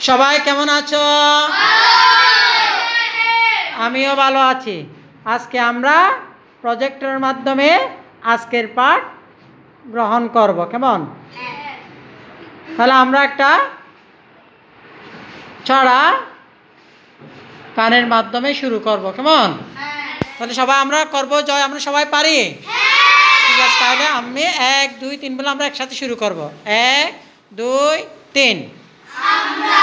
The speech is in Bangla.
সবাই কেমন আছো? আমিও ভালো আছি। আজকে আমরা প্রজেক্টরের মাধ্যমে আজকের পাঠ গ্রহণ করব। কেমন? তাহলে আমরা একটা ছড়া গানের মাধ্যমে শুরু করব। কেমন? তাহলে সবাই আমরা করব জয়। আমরা সবাই পারি? ঠিক আছে, তাহলে আমি 1 2 3 বলে আমরা একসাথে শুরু করব। 1 2 3। আমরা